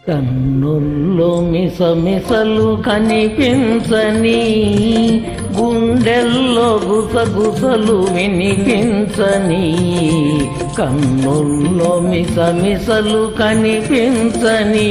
కన్నుల్లో మిసమిసలు కనిపించని, గుండెల్లో గుసగుసలు వినిపించని. కన్నుల్లో మిసమిసలు కనిపించని,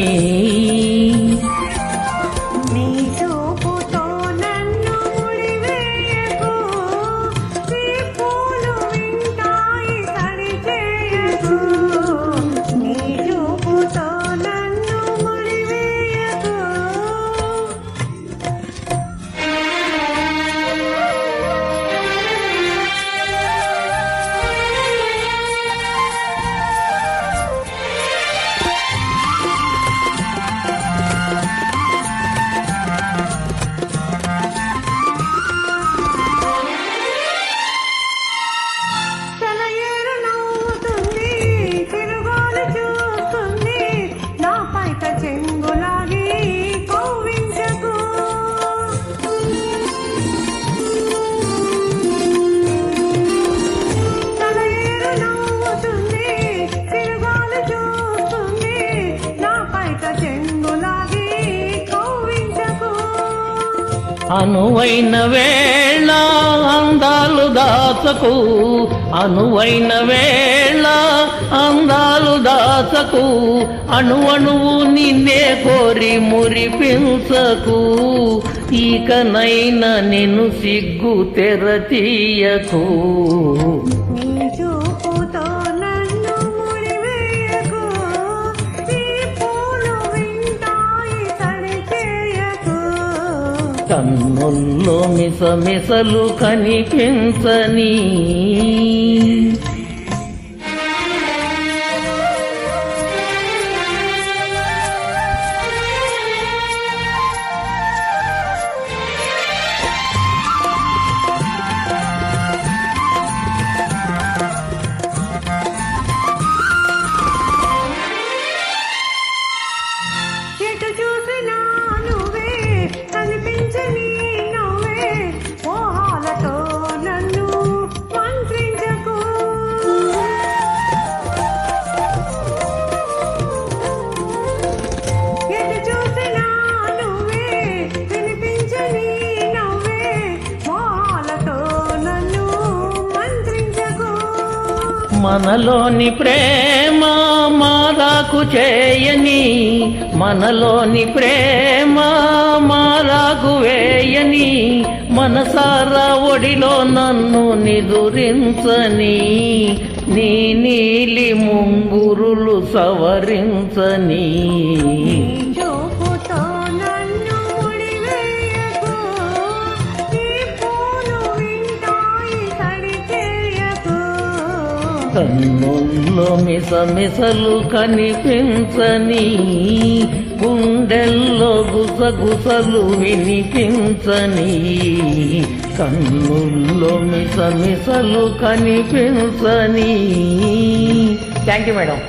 అనువైన వేళ అందాలు దాచకు, అనువైన వేళ అందాలు దాచకు. అణువణువు నిన్నే కోరి మురిపించకు, ఇకనైనా నిన్ను సిగ్గు తెరతీయకు. కన్నుల్లో మిసమిసలు కనిపించని, మనలోని ప్రేమ మారాకు చేయని, మనలోని ప్రేమ మారాకు వేయని. మనసారా ఒడిలో నన్ను నిదురించని, నీ నీలి ముంగురులు సవరించని. కన్నుల్లో మిసమిసలు కనిపించని, గుండెల్లో గుసగుసలు వినిపించని. కన్నుల్లో మిసమిసలు కనిపించని. Thank you madam.